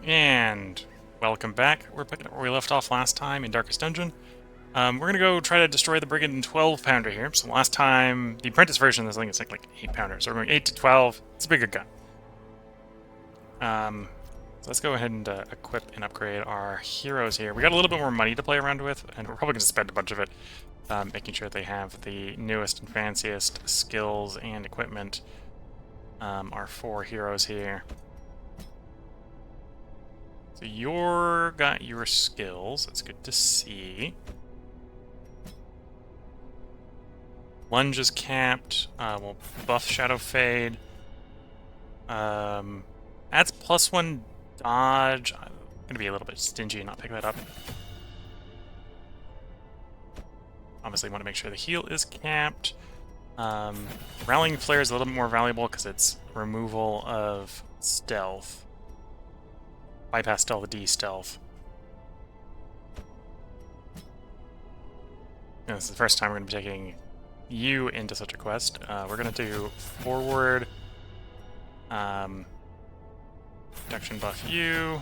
And welcome back. We're picking up where we left off last time in Darkest Dungeon. We're gonna go try to destroy the Brigand 12-pounder here. So last time, the Apprentice version, I think it's like 8-pounder. So we're going 8 to 12. It's a bigger gun. So let's go ahead and equip and upgrade our heroes here. We got a little bit more money to play around with, and we're probably gonna spend a bunch of it making sure they have the newest and fanciest skills and equipment. Our 4 heroes here. So you're got your skills. That's good to see. Lunge is capped. We'll buff Shadow Fade. Adds +1 dodge. I'm gonna be a little bit stingy and not pick that up. Obviously, want to make sure the heal is capped. Rallying Flare is a little bit more valuable because it's removal of stealth. Bypass stealth, de-stealth. This is the first time we're going to be taking you into such a quest. We're going to do forward, protection buff you.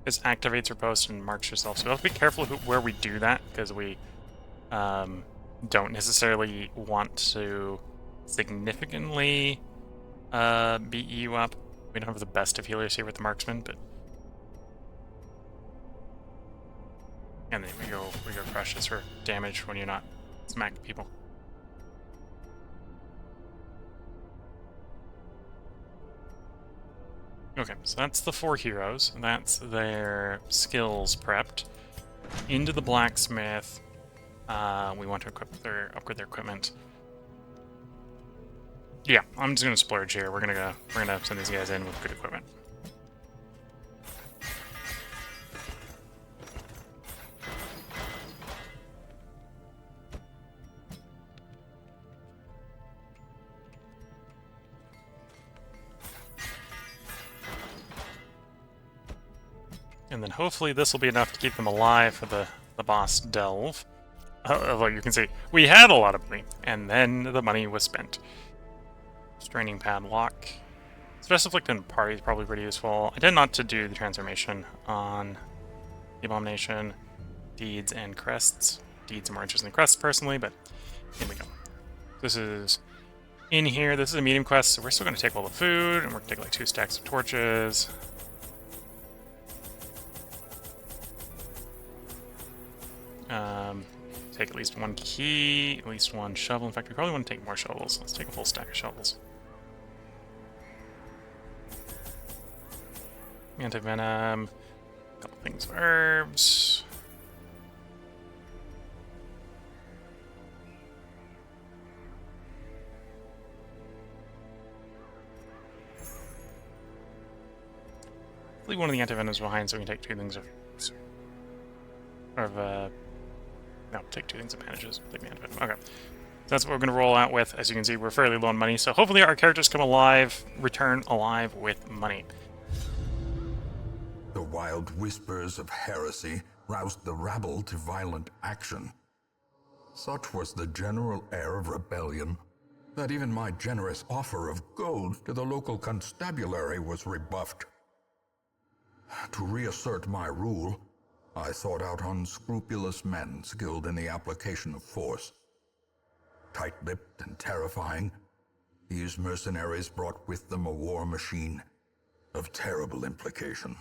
This activates your post and marks yourself. So we have to be careful where we do that, because we don't necessarily want to significantly beat you up. We don't have the best of healers here with the marksman, but and then we go crush this for damage when you're not smacking people. Okay, so that's the 4 heroes. That's their skills prepped. Into the blacksmith. We want to upgrade their equipment. Yeah, I'm just gonna splurge here. We're gonna send these guys in with good equipment. And then hopefully this will be enough to keep them alive for the boss delve. Although you can see, we had a lot of money, and then the money was spent. Straining Padlock. Stress Afflicted Party is probably pretty useful. I tend not to do the transformation on the Abomination, Deeds, and Crests. Deeds are more interesting than Crests, personally, but here we go. This is in here. This is a medium quest, so we're still going to take all the food, and we're going to take like 2 stacks of torches. Take at least 1 key, at least 1 shovel. In fact, we probably want to take more shovels. Let's take a full stack of shovels. Anti-venom, a couple things of herbs. Leave one of the anti-venoms behind so we can take 2 things no, take 2 things of bandages. Take the anti-venom. Okay. So that's what we're going to roll out with. As you can see, we're fairly low on money, so hopefully our characters return alive with money. The wild whispers of heresy roused the rabble to violent action. Such was the general air of rebellion that even my generous offer of gold to the local constabulary was rebuffed. To reassert my rule, I sought out unscrupulous men skilled in the application of force. Tight-lipped and terrifying, these mercenaries brought with them a war machine of terrible implication.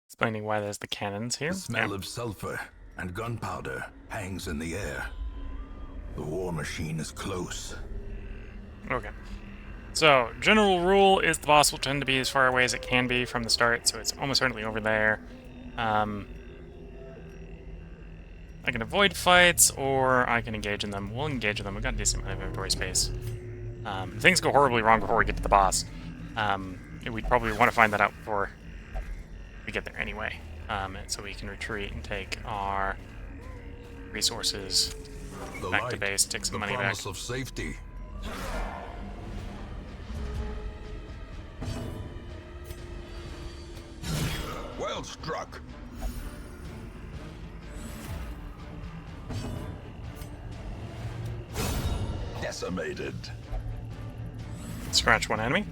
Explaining why there's the cannons here. The smell of sulfur and gunpowder hangs in the air. The war machine is close. Okay. So, general rule is the boss will tend to be as far away as it can be from the start, so it's almost certainly over there. I can avoid fights, or I can engage in them. We'll engage in them. We've got a decent amount of inventory space. Things go horribly wrong before we get to the boss. We'd probably want to find that out before we get there anyway. So we can retreat and take our resources back to base, take some money back. The promise of safety. Well struck. decimated. Scratch one enemy.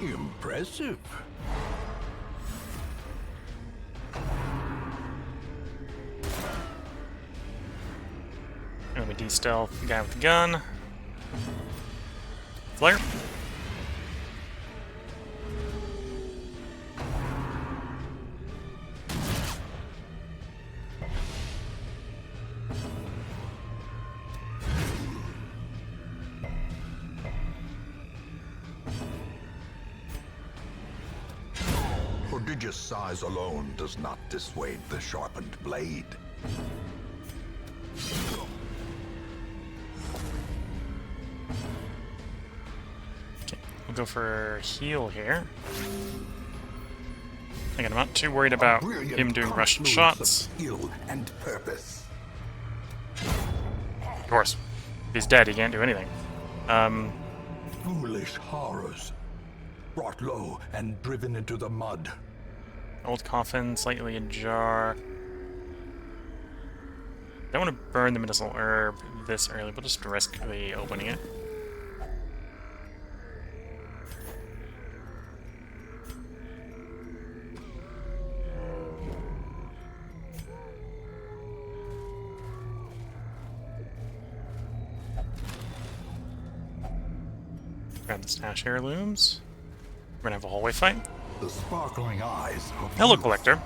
Impressive. Enemy de-stealth the guy with the gun. Flare. Prodigious size alone does not dissuade the sharpened blade. Okay, we'll go for heal here. Again, I'm not too worried about him doing Russian shots. Skill and purpose. Of course, if he's dead, he can't do anything. Foolish horrors. Brought low and driven into the mud. Old coffin, slightly ajar. Don't want to burn the medicinal herb this early, but just risk the opening it. Grab the stash heirlooms. We're gonna have a hallway fight. The sparkling eyes of Hello, youth Collector.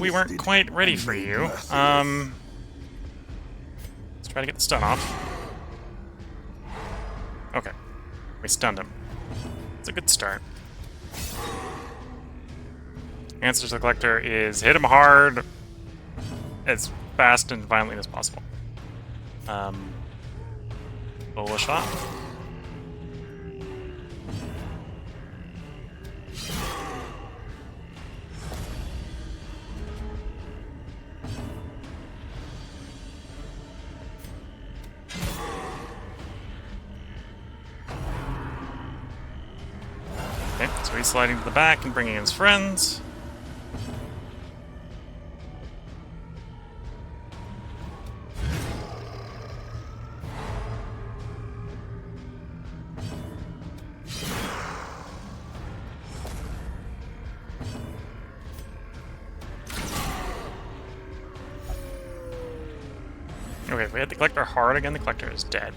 We weren't twisted quite ready and for made you. merciless. Let's try to get the stun off. Okay. We stunned him. It's a good start. Answer to the Collector is hit him hard as fast and violently as possible. Bola shot. Okay, so he's sliding to the back and bringing in his friends. Okay, if we hit the Collector hard again, the Collector is dead.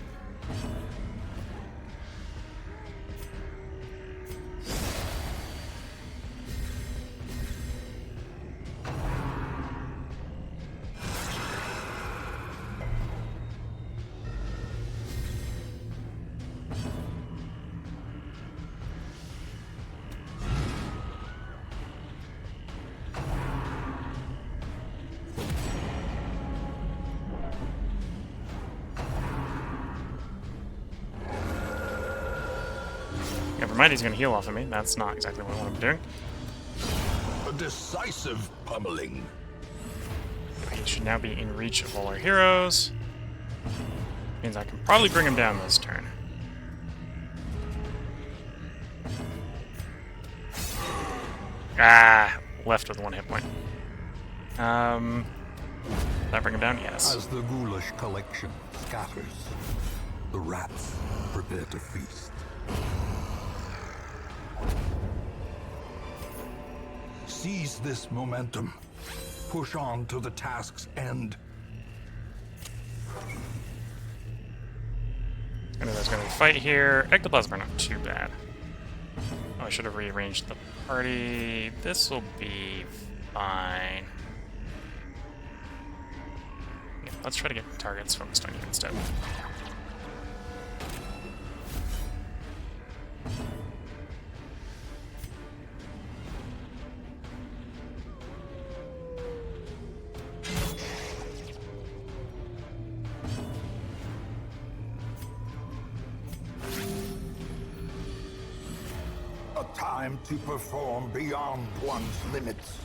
Never mind, he's going to heal off of me. That's not exactly what I want him doing. A decisive pummeling. He should now be in reach of all our heroes. Means I can probably bring him down this turn. Ah, left with 1 hit point. Did that bring him down? Yes. As the ghoulish collection scatters, the rats prepare to feast. Seize this momentum. Push on to the task's end. I know there's going to be a fight here. Ectoplasm are not too bad. Oh, I should have rearranged the party. This will be fine. Yeah, let's try to get targets focused on you instead. A time to perform beyond one's limits.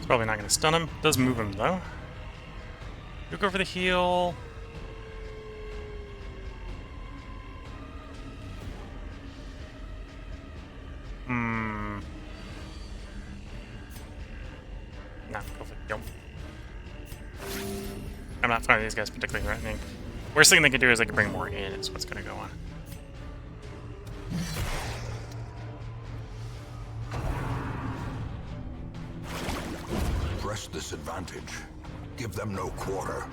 Probably not going to stun him. Does move him, though. You go for the heal. No, go for the heal. I'm not finding these guys particularly threatening. Worst thing they could do is they could bring more in, is what's going to go on. Press this advantage. Give them no quarter.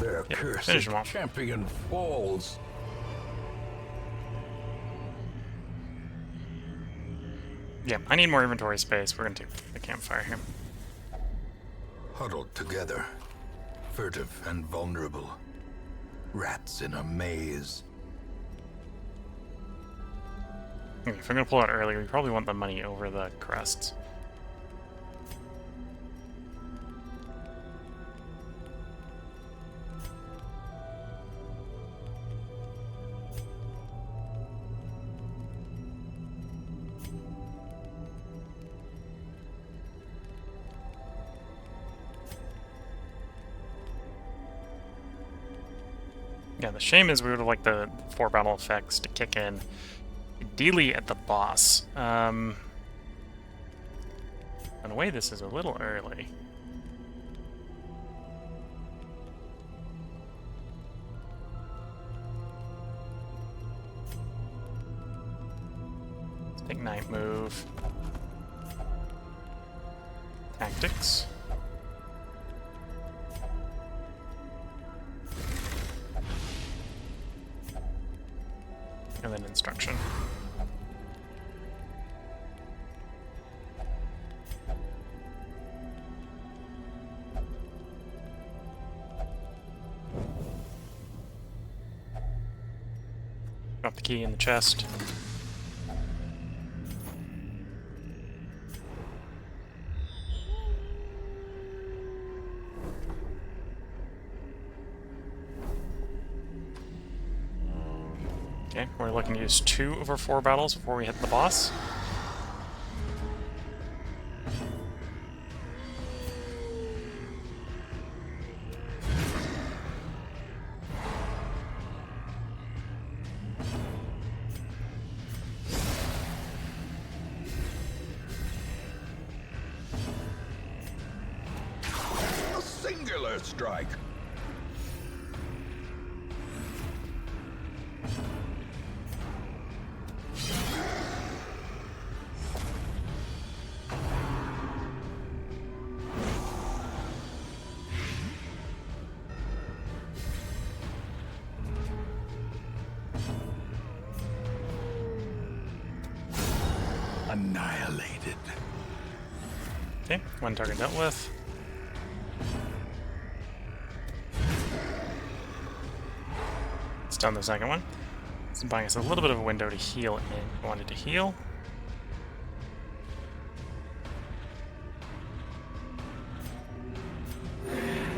Their finish cursed him off. champion falls. Yeah, I need more inventory space. We're going to do the campfire here. Huddled together, furtive and vulnerable. Rats in a maze. Okay, if we're going to pull out early, we probably want the money over the crests. Yeah, the shame is we would have liked the 4 battle effects to kick in, ideally at the boss. In a way, this is a little early. Let's take night move. Tactics. And then instruction. Drop the key in the chest. Okay, we're looking to use 2 over 4 battles before we hit the boss. A singular strike. Annihilated. Okay, 1 target dealt with. Stun the second one. It's buying us a little bit of a window to heal in. We wanted to heal.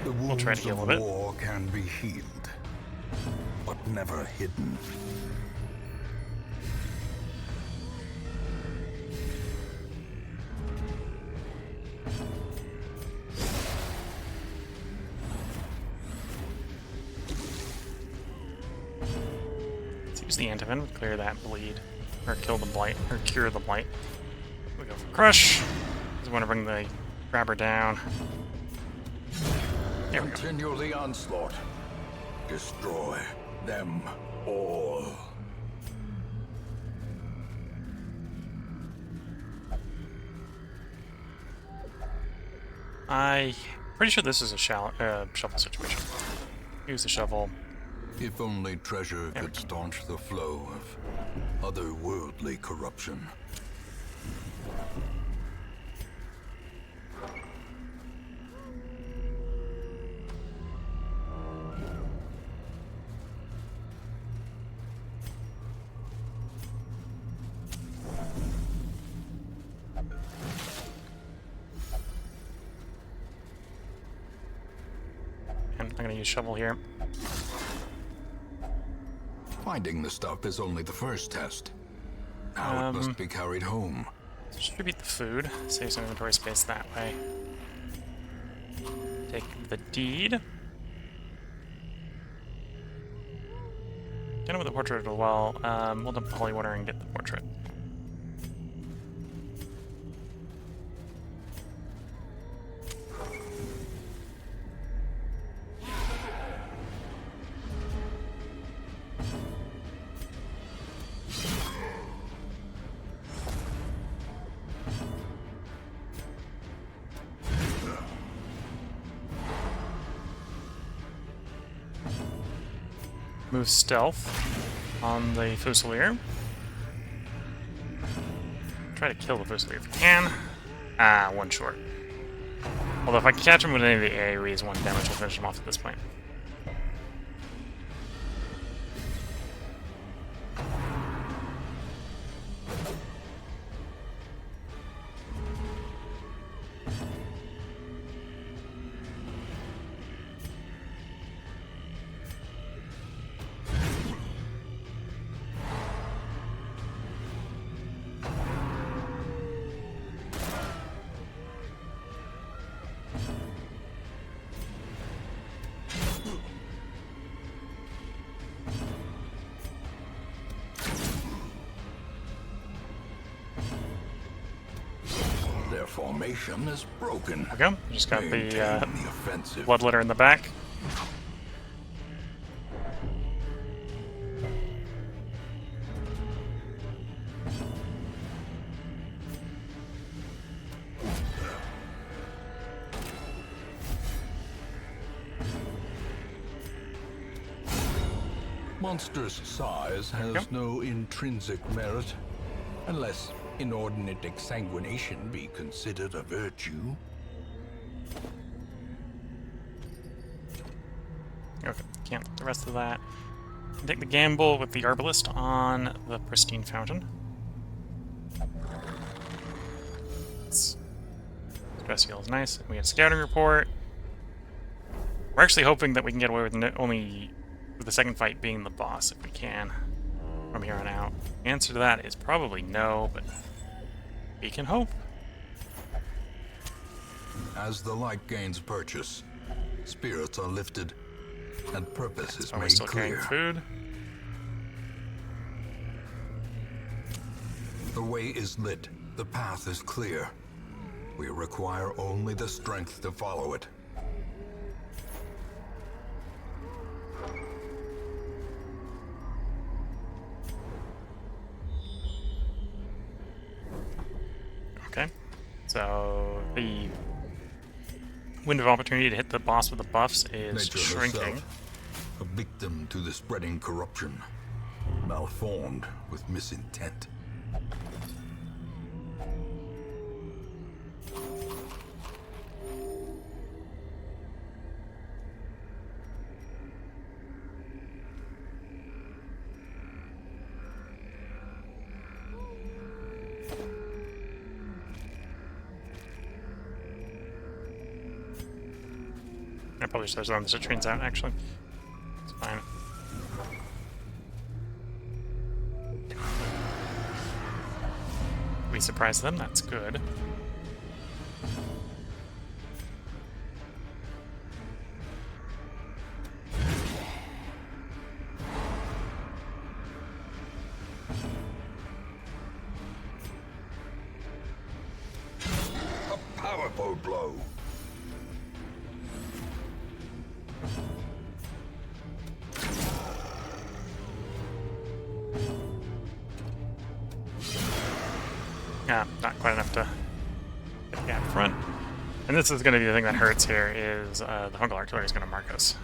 The wounds try to heal a bit. of war can be healed, but never hidden. Let's use the antivenom to clear that bleed. Or kill the blight. Or cure the blight. We go for crush. Just want to bring the grabber down. There we go. Continue the onslaught. Destroy them all. I'm pretty sure this is a shovel situation. Use the shovel. If only treasure There we could staunch the flow of otherworldly corruption. I'm gonna use shovel here. Finding the stuff is only the first test. Now it must be carried home. Distribute the food. Save some inventory space that way. Take the deed. Get him with the portrait as well. We'll dump the holy water and get the portrait. Move stealth on the Fusilier. Try to kill the Fusilier if you can. Ah, one short. Although if I can catch him with any of the AoEs, one damage will finish him off at this point. Their formation is broken. There we go. Just got Maintain the offensive. bloodletter in the back. Monster's size has no intrinsic merit, unless inordinate exsanguination be considered a virtue. Okay, can't get the rest of that. Take the gamble with the Arbalist on the Pristine Fountain. Stress heal is nice. We have Scouting Report. We're actually hoping that we can get away with only with the second fight being the boss, if we can, from here on out. The answer to that is probably no, but we can hope. As the light gains purchase, spirits are lifted, and purpose is So we're made still carrying clear. food. The way is lit, the path is clear. We require only the strength to follow it. Okay, so the window of opportunity to hit the boss with the buffs is Nature shrinking. herself, a victim to the spreading corruption, malformed with misintent. I probably should have run the citrines out, actually. It's fine. We surprised them, that's good. A powerful blow. Yeah, not quite enough to get the guy in front. And this is going to be the thing that hurts here, is the Hungal Artillery is going to mark us.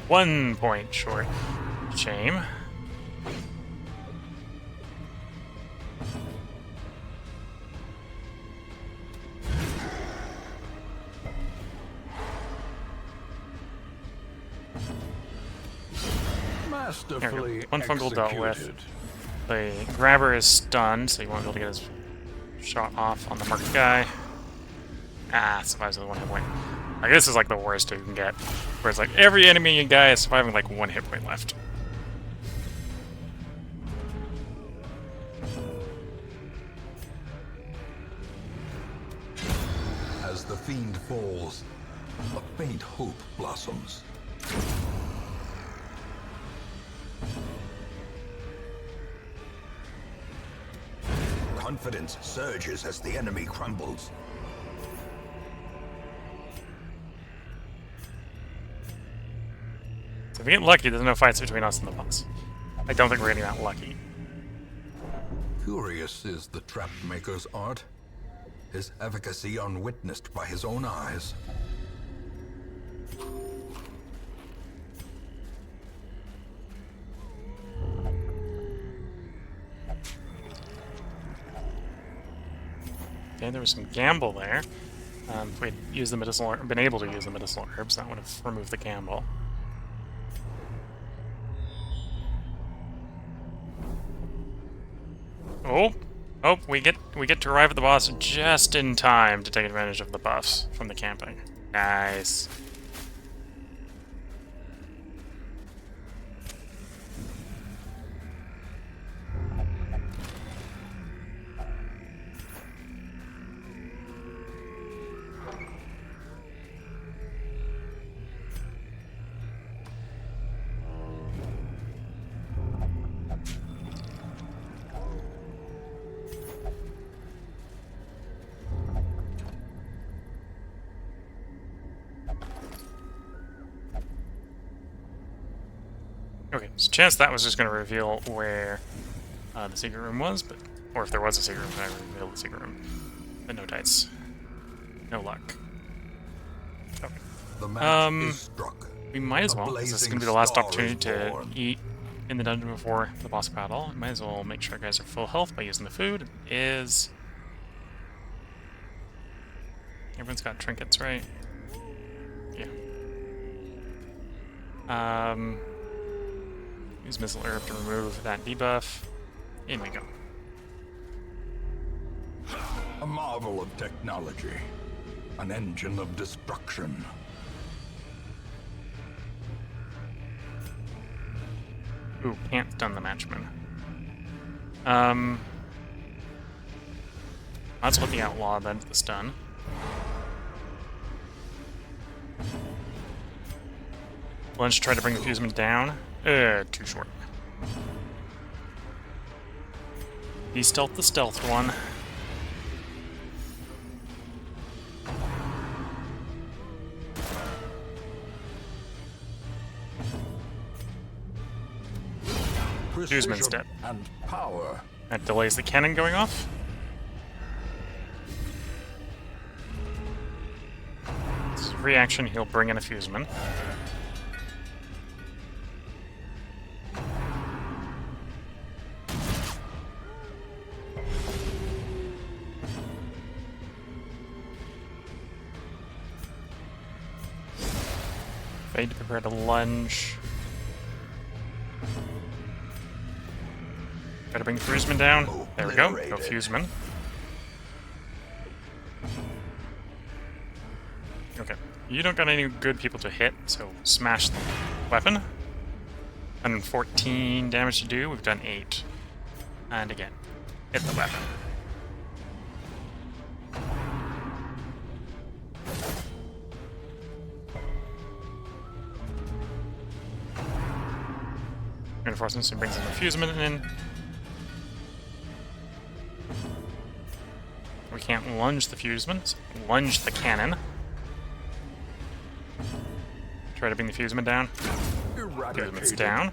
One point short. Shame. Masterfully One fungal dealt with. executed. The grabber is stunned, so you won't be able to get his shot off on the marked guy. Ah, survives with 1 hit point. Like, this is like the worst you can get. Where it's like every enemy and guy is surviving like 1 hit point left. As the fiend falls, a faint hope blossoms. Confidence surges as the enemy crumbles. So if we get lucky, there's no fights between us and the boss. I don't think we're getting that lucky. Curious is the trap maker's art, his efficacy unwitnessed by his own eyes. Okay, there was some gamble there. If we'd used the medicinal, been able to use the medicinal herbs, that would have removed the gamble. Oh, oh, we get to arrive at the boss just in time to take advantage of the buffs from the camping. Nice. Okay, so chance that was just going to reveal where the secret room was, but or if there was a secret room, I revealed the secret room. But no dice. No luck. Okay. The match is struck. We might as A well, 'cause this is going to be the blazing last star opportunity is to born. eat in the dungeon before the boss battle. Might as well make sure guys are full health by using the food. It is... Everyone's got trinkets, right? Yeah. Use missile herb to remove that debuff. In we go. A marvel of technology. An engine of destruction. Ooh, can't stun the matchman. That's what the outlaw then, the stun. Lunge tried to bring the fuseman down. Too short. He stealthed the stealthed one. Fuseman's dead. And power. That delays the cannon going off. This is reaction, he'll bring in a fuseman. Fade to prepare to lunge. Try to bring the fuseman down. There we go. Go Obliterated. fuseman. Okay. You don't got any good people to hit, so smash the weapon. 114 damage to do. We've done 8. And again, hit the weapon. Reinforcements, so brings in the fuseman in. We can't lunge the fuseman, so lunge the cannon. Try to bring the fuseman down. Fuseman's Eradicated. down.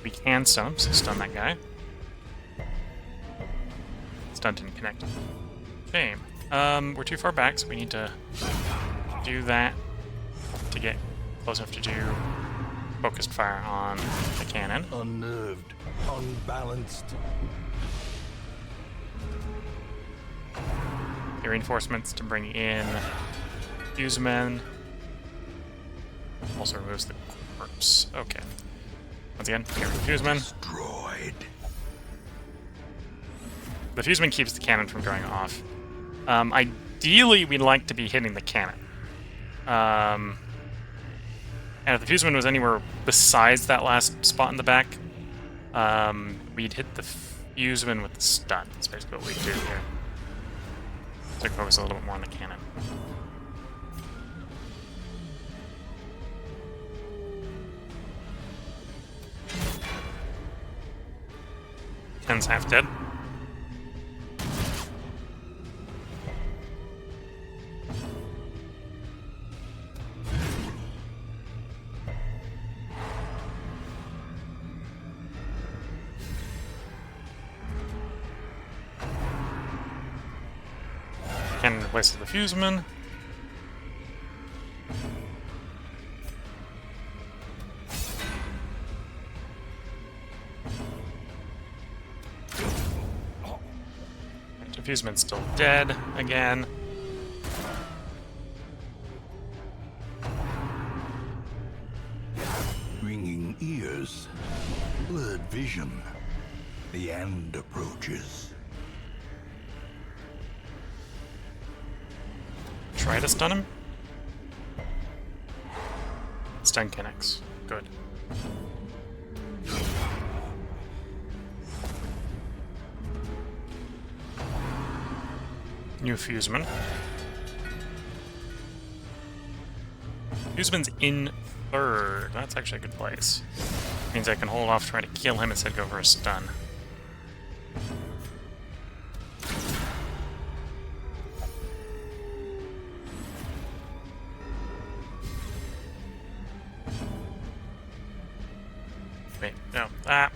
We can stun him, so stun that guy. Stun didn't connect. Shame. We're too far back, so we need to do that to get close enough to do focused fire on the cannon. Unnerved. Unbalanced. The reinforcements to bring in fusemen. Also removes the corpse. Okay. Once again, get rid of the Fuseman. Destroyed. The Fuseman keeps the cannon from going off. Ideally, we'd like to be hitting the cannon. And if the Fuseman was anywhere besides that last spot in the back, we'd hit the Fuseman with the stun. That's basically what we do here. So focus a little bit more on the cannon. Ken's half dead. Ken wasted the Fuseman. The Fuseman's still dead again. Ringing ears, blurred vision. The end approaches. Try to stun him. Stun connects. Good. New Fuseman. Fuseman's in third. That's actually a good place. Means I can hold off trying to kill him instead of go for a stun. Wait, no. Ah.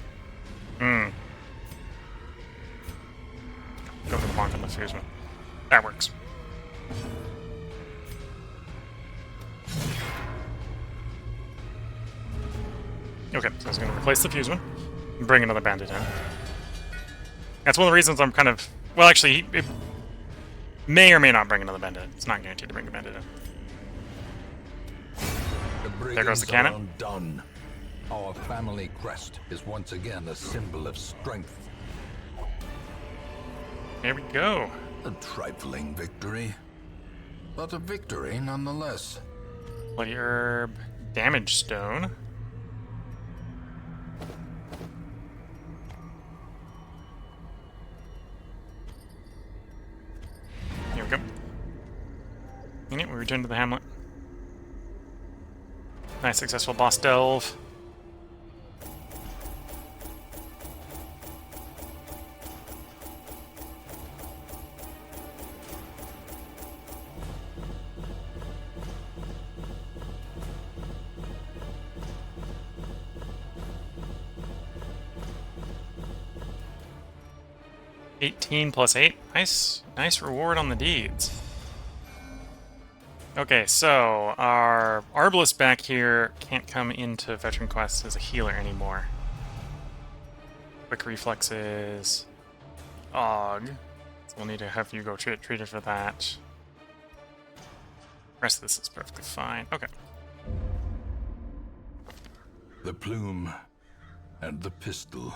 Go for the bonk on the Fuseman. That works. Okay, so I was going to replace the Fuseman and bring another bandit in. That's one of the reasons I'm kind of... Well, actually, it may or may not bring another bandit. It's not guaranteed to bring a bandit in. There goes the cannon. Undone. Our family crest is once again a symbol of strength. Here we go. A trifling victory, but a victory nonetheless. Bloody Herb, Damage Stone. Here we go. And we return to the hamlet. Nice successful boss delve. +8. Nice reward on the deeds. Okay, so our Arbalest back here can't come into Veteran Quest as a healer anymore. Quick reflexes. Og. So we'll need to have you go treated for that. The rest of this is perfectly fine. Okay. The plume and the pistol.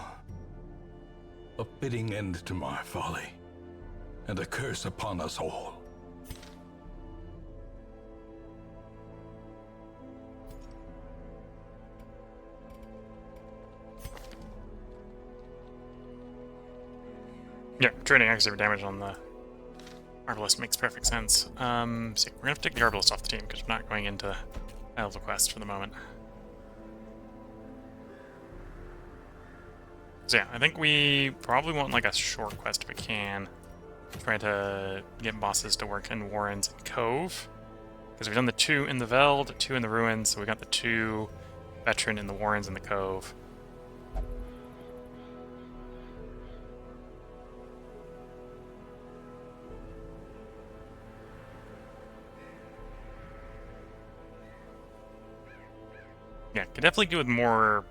A fitting end to my folly, and a curse upon us all. Yeah, trading extra damage on the Arbalest makes perfect sense. So we're gonna have to take the Arbalest off the team because we're not going into Isles of Quest for the moment. So yeah, I think we probably want like a short quest if we can. Try to get bosses to work in Warrens and Cove. Because we've done the 2 in the Veld, 2 in the Ruins, so we got the 2 Veteran in the Warrens and the Cove. Yeah, could definitely do with more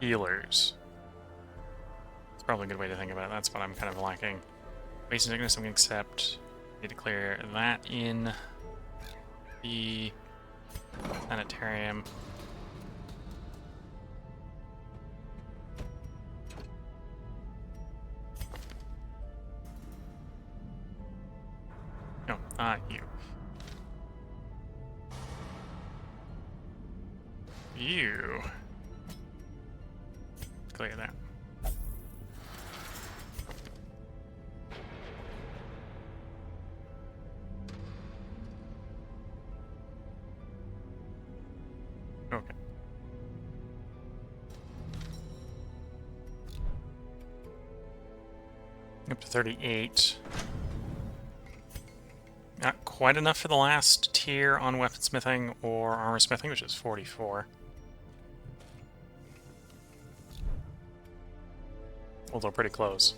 healers. Probably a good way to think about it. That's what I'm kind of lacking. Basic sickness, I'm going to accept. Need to clear that in the sanitarium. not you. You. Clear that. Okay. Up to 38. Not quite enough for the last tier on weaponsmithing or armorsmithing, which is 44. Although pretty close.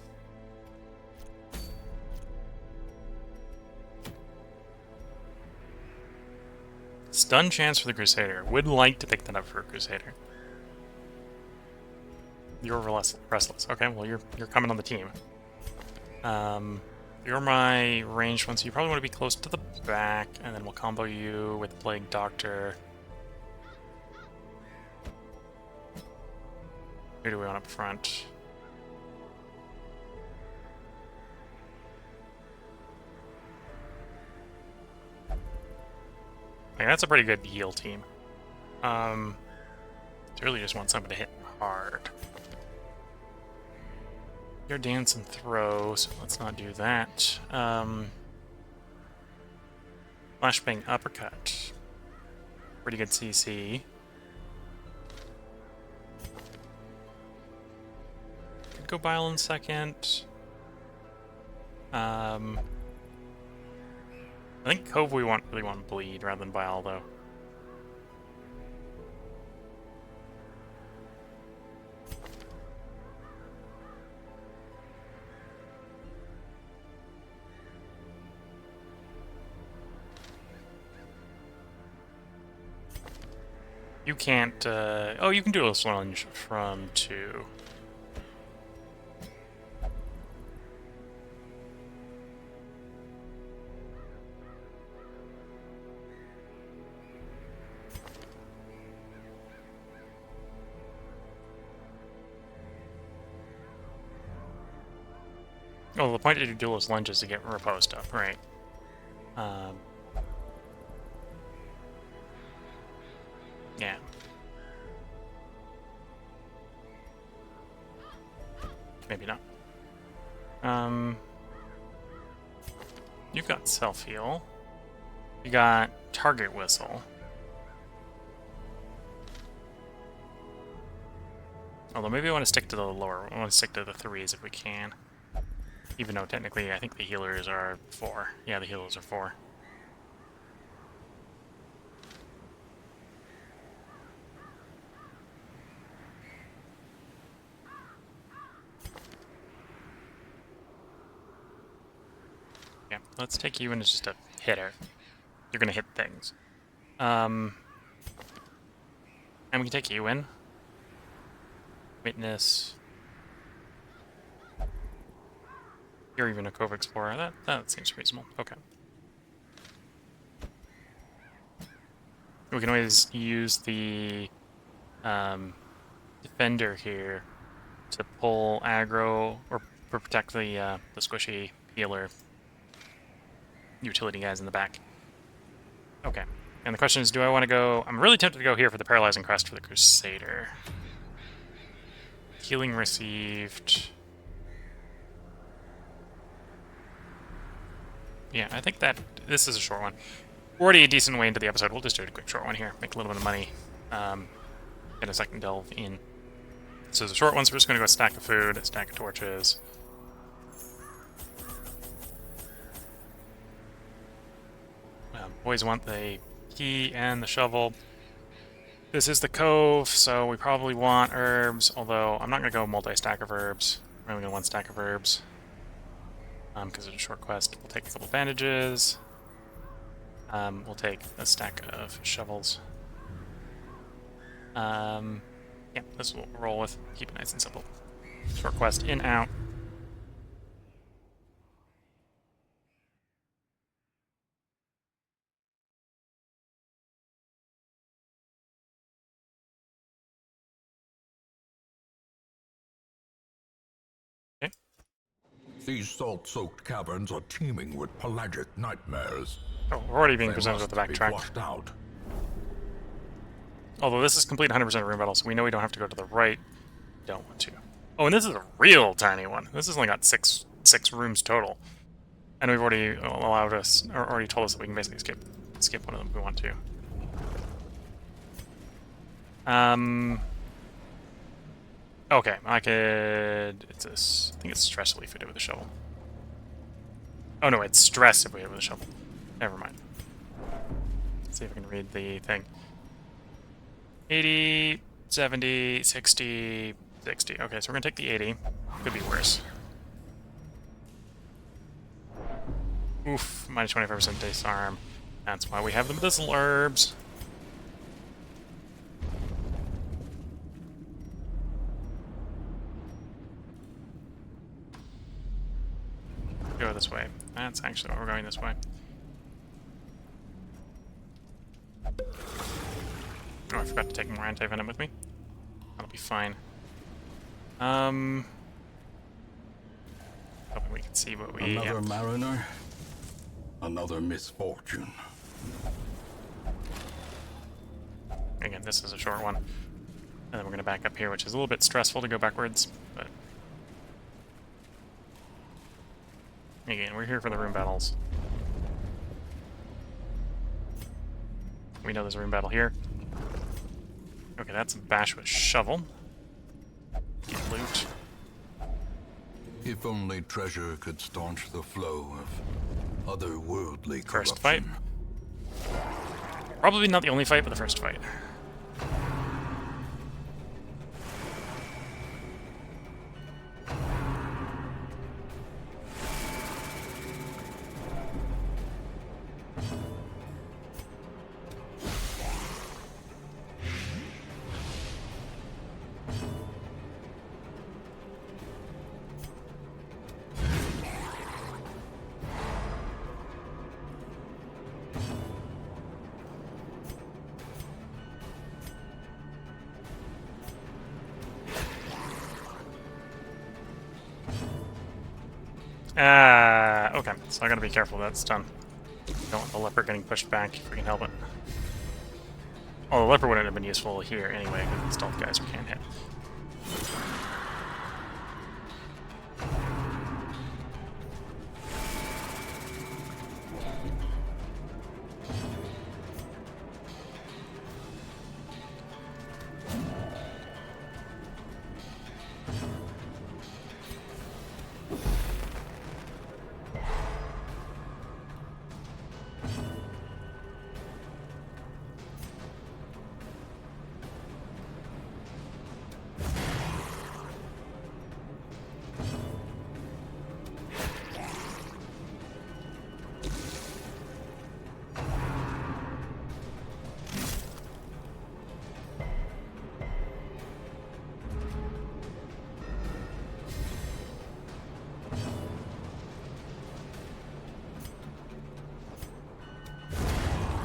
Stun chance for the Crusader. Would like to pick that up for a Crusader. You're restless. Okay, well you're coming on the team. You're my ranged one, so you probably want to be close to the back, and then we'll combo you with Plague Doctor. Who do we want up front? Like, that's a pretty good heal team. Really just want somebody to hit hard. You're dance and throw, so let's not do that. Flashbang uppercut. Pretty good CC. Could go Bile in second. I think Cove we really want bleed rather than Bile though. You can't, oh, you can do a lunge from 2. Oh, the point to do duelist lunge is to get riposte up, right? Yeah. Maybe not. You've got self-heal. You got target whistle. Although maybe I want to stick to the lower. I want to stick to the 3s if we can. Even though technically I think the healers are 4. Yeah, the healers are 4. Yeah, let's take you in as just a hitter. You're gonna hit things. And we can take you in. Witness. You're even a Cove Explorer. That seems reasonable. Okay. We can always use the defender here to pull aggro or protect the squishy healer utility guys in the back. Okay. And the question is, do I want to go... I'm really tempted to go here for the Paralyzing Crest for the Crusader. Healing received... Yeah, I think that this is a short one. We're already a decent way into the episode. We'll just do a quick short one here. Make a little bit of money. Get a second delve in. So the short ones, we're just going to go stack of food, stack of torches. Boys want the key and the shovel. This is the cove, so we probably want herbs, although I'm not going to go multi-stack of herbs. I'm only going to one stack of herbs. Because it's a short quest. We'll take a couple bandages. We'll take a stack of shovels. Yeah, this will roll with. Keep it nice and simple. Short quest, in, out. Okay. these salt-soaked caverns are teeming with pelagic nightmares. Oh, we're already being They presented with must the be backtrack. flushed out. Although this is complete 100% room battle, so we know we don't have to go to the right. Don't want to. Oh, and this is a real tiny one. This has only got six rooms total. And we've already allowed us, or already told us that we can basically skip one of them if we want to. Okay, I could... It's this. I think it's stress relief we do with a shovel. Oh no, it's stress if we hit it with a shovel. Never mind. Let's see if I can read the thing. 80, 70, 60, 60. Okay, so we're gonna take the 80. Could be worse. Oof, minus 25% disarm. That's why we have the medicinal herbs. Go this way. That's actually why we're going this way. Oh, I forgot to take more anti-venom with me. That'll be fine. Hoping we can see what we... Another mariner, another misfortune. Again, this is a short one. And then we're going to back up here, which is a little bit stressful to go backwards, but... Again, we're here for the room battles. We know there's a room battle here. Okay, that's a bash with shovel. Get loot. If only treasure could staunch the flow of otherworldly corruption. First fight. Probably not the only fight, but the first fight. Okay, so I gotta be careful that's done. Don't want the leper getting pushed back if we can help it. Oh, the leper wouldn't have been useful here anyway, because the stealth guys we can't hit.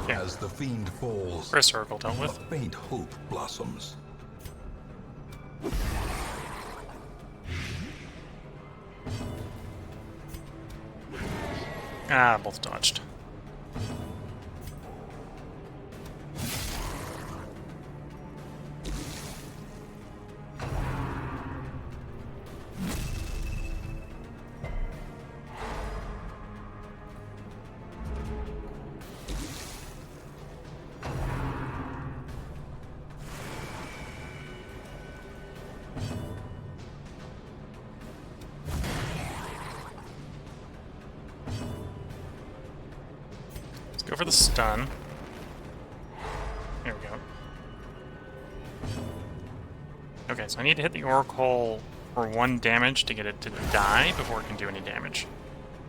As the fiend falls, First circle dealt a with. faint hope blossoms. Ah, both dodged. Go for the stun. Here we go. Okay, so I need to hit the Oracle for 1 damage to get it to die before it can do any damage.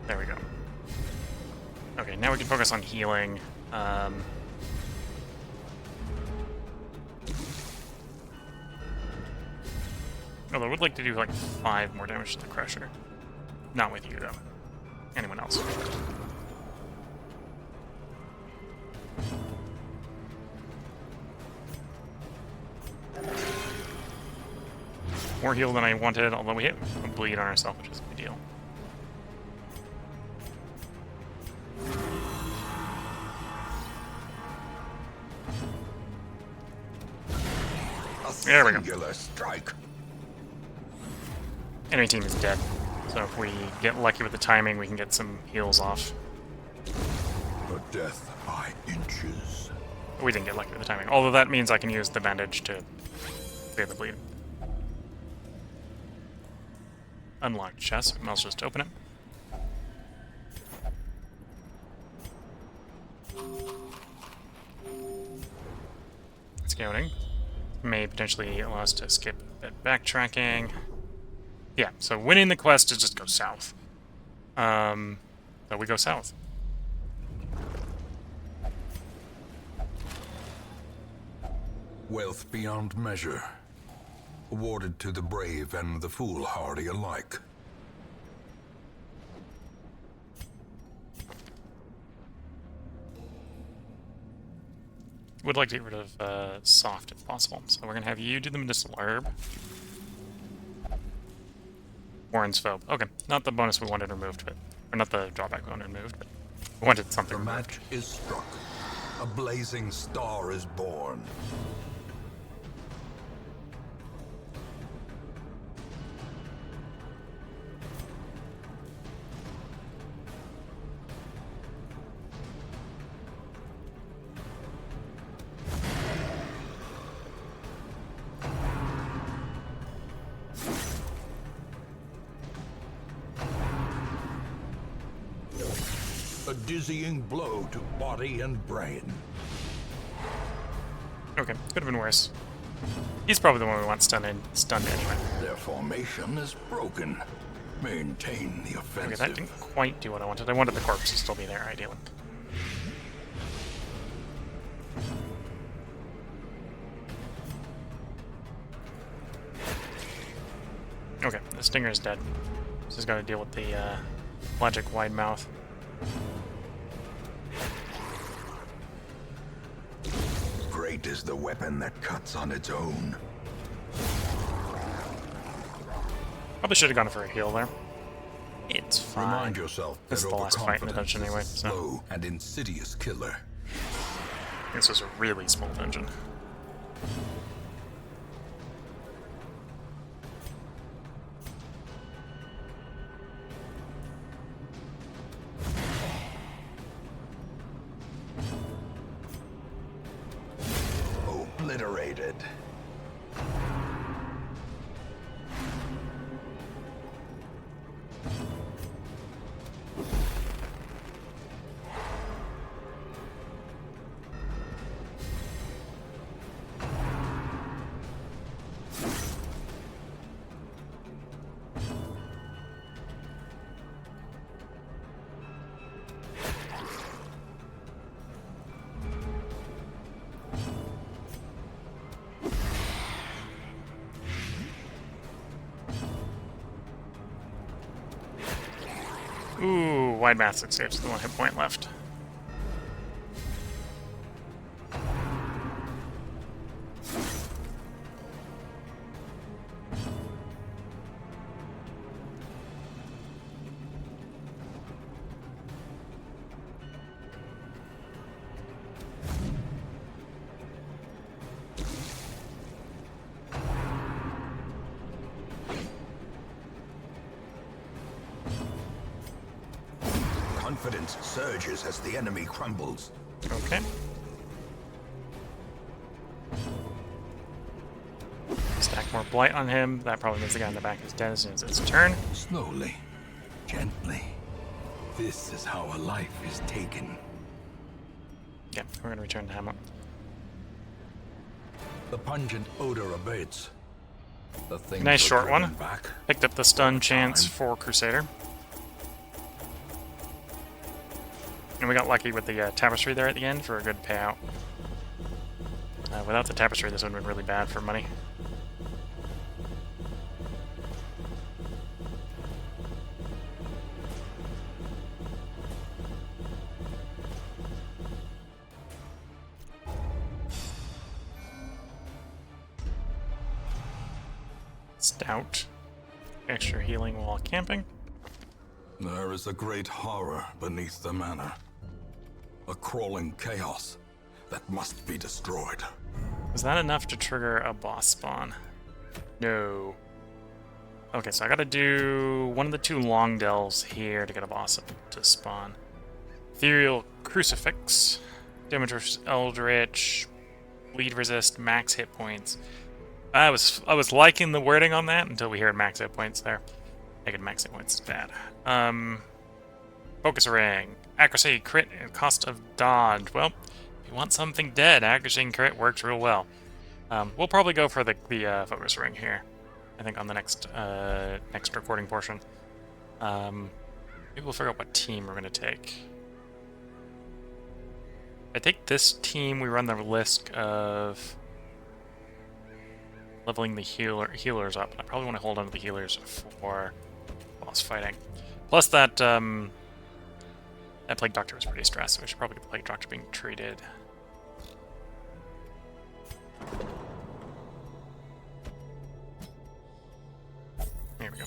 There we go. Okay, now we can focus on healing. Although I would like to do like 5 more damage to the Crusher. Not with you, though. Anyone else. More heal than I wanted, although we hit a bleed on ourselves, which is a big deal. There we go. singular strike. Enemy team is dead. So if we get lucky with the timing, we can get some heals off. A death by inches. We didn't get lucky with the timing. Although that means I can use the bandage to clear the bleed. Unlocked chest. I'll just open it. Scouting. May potentially allow us to skip a bit backtracking. Yeah, so winning the quest is just go south. So we go south. Wealth beyond measure, awarded to the brave and the foolhardy alike. Would like to get rid of soft if possible. So we're gonna have you do the medicinal herb. Warren's Phobe. Okay, not the bonus we wanted removed, but or not the drawback we wanted removed, but we wanted something The removed. match is struck. A blazing star is born. A dizzying blow to body and brain. Okay, could have been worse. He's probably the one we want stunned anyway. Their formation is broken. Maintain the Okay, offensive. that didn't quite do what I wanted. I wanted the corpse to still be there, ideally. Okay, the stinger is dead. Just got to deal with the logic wide mouth. Great is the weapon that cuts on its own. Probably should have gone for a heal there. It's fine. Remind yourself that This is the last fight in the overconfidence dungeon is anyway, a so slow and insidious killer. this was a really small dungeon. Obliterated. Ooh, wide mouth saves the 1 hit point left. Confidence surges as the enemy crumbles. Okay. Stack more blight on him. That probably means the guy in the back is dead as soon as it's turn. Slowly, gently. This is how a life is taken. Yeah, we're gonna return to Hamlet. The pungent odor abates. The things Nice are short driven one. Back. Picked up the stun chance for Crusader. And we got lucky with the tapestry there at the end for a good payout. Without the tapestry, this would have been really bad for money. Stout. Extra healing while camping. There is a great horror beneath the manor. A crawling chaos that must be destroyed. Is that enough to trigger a boss spawn? No. Okay, so I gotta do one of the 2 long delves here to get a boss to spawn. Ethereal Crucifix, damage versus Eldritch, bleed resist, max hit points. I was liking the wording on that until we heard max hit points there. Making max hit points is bad. Focus Ring, accuracy, crit, and cost of dodge. Well, if you want something dead, accuracy and crit works real well. We'll probably go for the Focus Ring here. I think on the next recording portion. Maybe we'll figure out what team we're gonna take. I take this team, we run the risk of leveling the healers up. I probably want to hold on to the healers for boss fighting. Plus that that Plague Doctor was pretty stressed, so we should probably get the Plague Doctor being treated. Here we go.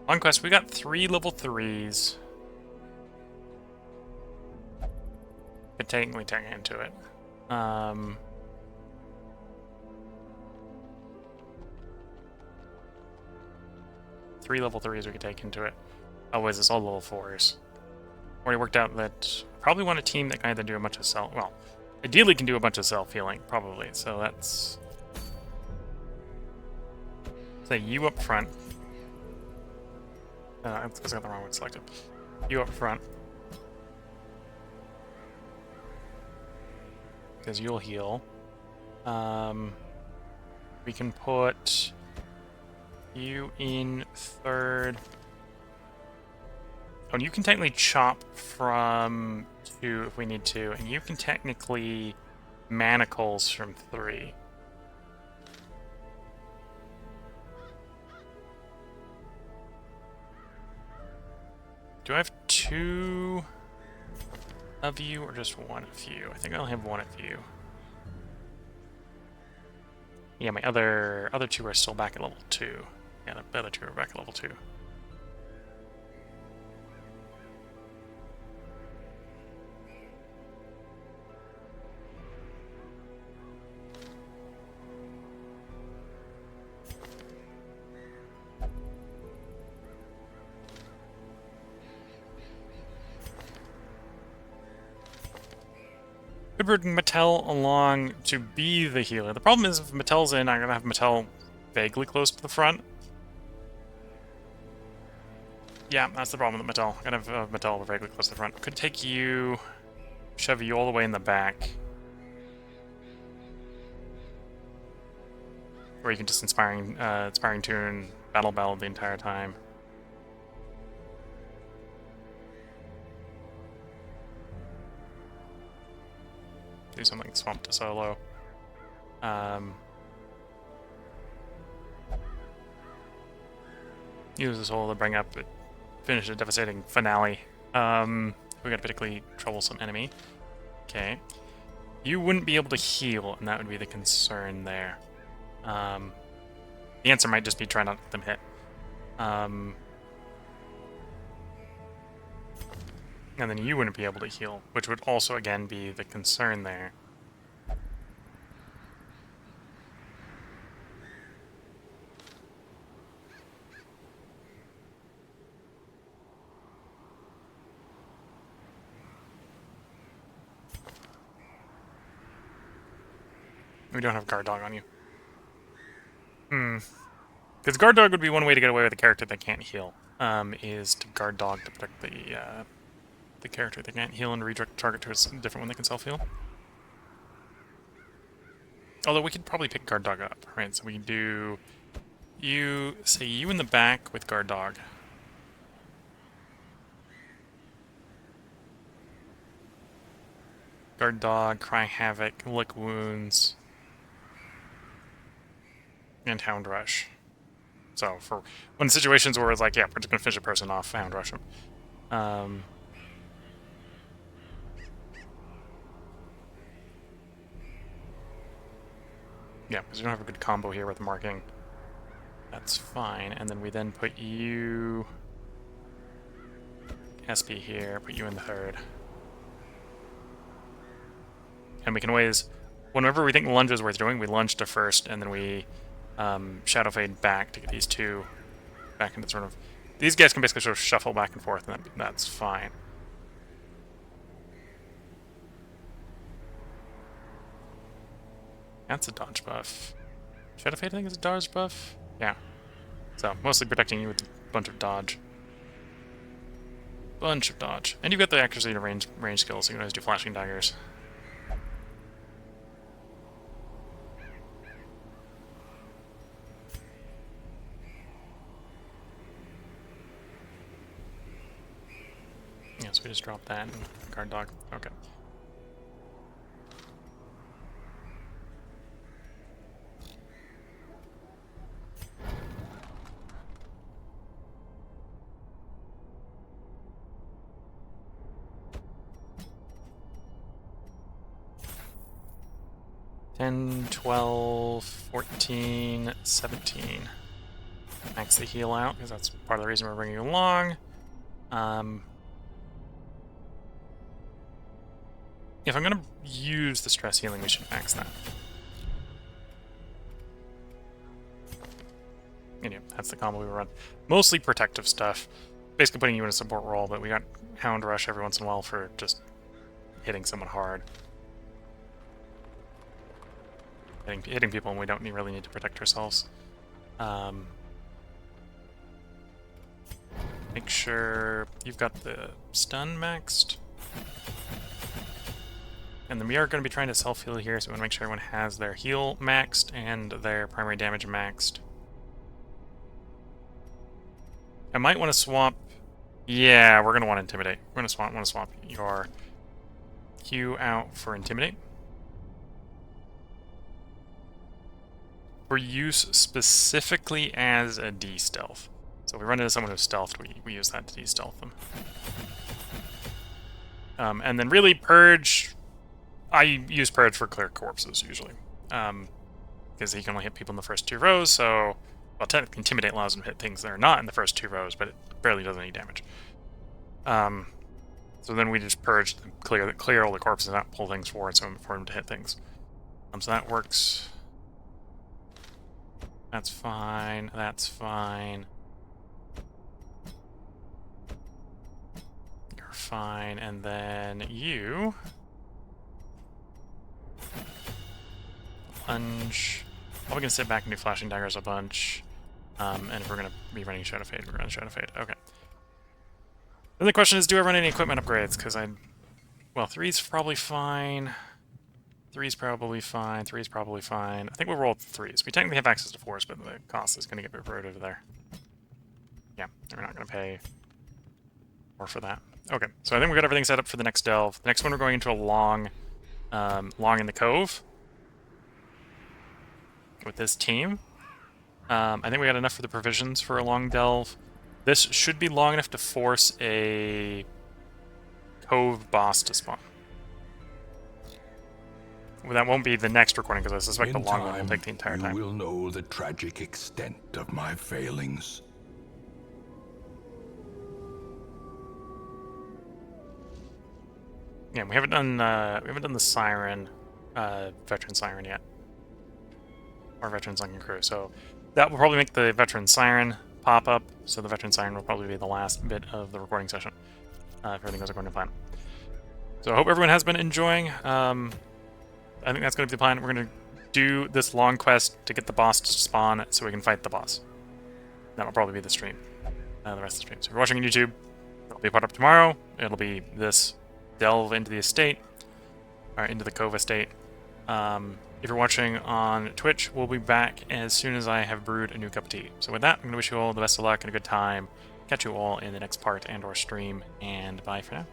On quest, we got 3 level 3s. Could technically turn into it. 3 level 3s we could take into it. Otherwise, it's all level 4s. Already worked out that probably want a team that can either do a bunch of self. Well, ideally can do a bunch of self healing, probably. So that's. Say you up front. It's because I got the wrong one selected. You up front. Because you'll heal. We can put you in 3rd. Oh, and you can technically chop from 2 if we need to, and you can technically manacles from 3. Do I have 2 of you or just 1 of you? I think I only have 1 of you. Yeah, my other 2 are still back at level 2. Yeah, the other 2 are back at level 2. Could bring Mattel along to be the healer. The problem is if Mattel's in, I'm gonna have Mattel vaguely close to the front. Yeah, that's the problem with Mattel. I'm gonna have Mattel vaguely close to the front. Could take you, shove you all the way in the back. Or you can just inspiring tune, battle bell the entire time. Do something Swamp to solo. Use this hole to bring up, finish a devastating finale. We got a particularly troublesome enemy. Okay. You wouldn't be able to heal, and that would be the concern there. The answer might just be try not to let them hit. And then you wouldn't be able to heal, which would also, again, be the concern there. We don't have Guard Dog on you. Because Guard Dog would be one way to get away with a character that can't heal, is to Guard Dog to protect the character that can't heal and redirect the target to a different one that can self-heal. Although we could probably pick Guard Dog up, right? So we can do you, say you in the back with Guard Dog. Guard Dog, Cry Havoc, Lick Wounds, and Hound Rush. So for when situations where it's like, yeah, we're just gonna finish a person off, Hound Rush them. Yeah, because we don't have a good combo here with marking. That's fine. And then we then put you SP here, put you in the third. And we can always, whenever we think lunge is worth doing, we lunge to first, and then we Shadow Fade back to get these two back into sort of... These guys can basically sort of shuffle back and forth, and that's fine. That's a dodge buff. Shadow Fade, I think, is a dodge buff? Yeah. So, mostly protecting you with a bunch of dodge. Bunch of dodge. And you've got the accuracy and range skills, so you can always do flashing daggers. Yeah, so we just drop that and Guard Dog. Okay. $10, $12, $14, $17. Max the heal out, because that's part of the reason we're bringing you along. If I'm going to use the stress healing, we should max that. And yeah, that's the combo we run. Mostly protective stuff. Basically putting you in a support role, but we got Hound Rush every once in a while for just hitting someone hard. Hitting people when we don't really need to protect ourselves. Make sure you've got the stun maxed. And then we are going to be trying to self-heal here, so we want to make sure everyone has their heal maxed and their primary damage maxed. I might want to swap... Yeah, we're going to want to Intimidate. We're going to want to swap your Q out for Intimidate. For use specifically as a de-stealth. So if we run into someone who's stealthed, we use that to de-stealth them. And then really Purge... I use Purge for clear corpses, usually. Because he can only hit people in the first 2 rows, so... Well, technically Intimidate allows him to hit things that are not in the first 2 rows, but it barely does any damage. So then we just Purge, clear all the corpses, and not pull things forward for him to hit things. So that works... That's fine, that's fine. You're fine, and then you... Lunge. Probably gonna sit back and do Flashing Daggers a bunch. And if we're gonna be running Shadow Fade, we're running Shadow Fade. Okay. Then the question is, do I run any equipment upgrades? Because well, 3's probably fine. 3's probably fine. 3's probably fine. I think we'll roll 3's. We technically have access to 4's, but the cost is going to get reverted there. Yeah, we're not going to pay more for that. Okay, so I think we got everything set up for the next delve. The next one we're going into a long in the Cove with this team. I think we got enough for the provisions for a long delve. This should be long enough to force a Cove boss to spawn. Well, that won't be the next recording, because I suspect the long one will take the entire time. You will know the tragic extent of my failings. Yeah, we haven't done the Siren, Veteran Siren yet, or Veteran Sunken Crew. So that will probably make the Veteran Siren pop up. So the Veteran Siren will probably be the last bit of the recording session, if everything goes according to plan. So I hope everyone has been enjoying. I think that's going to be the plan. We're going to do this long quest to get the boss to spawn so we can fight the boss. That'll probably be the stream, the rest of the stream. So if you're watching on YouTube, it'll be put up tomorrow. It'll be this delve into the estate, or into the Cove estate. If you're watching on Twitch, we'll be back as soon as I have brewed a new cup of tea. So with that, I'm going to wish you all the best of luck and a good time. Catch you all in the next part and/or stream, and bye for now.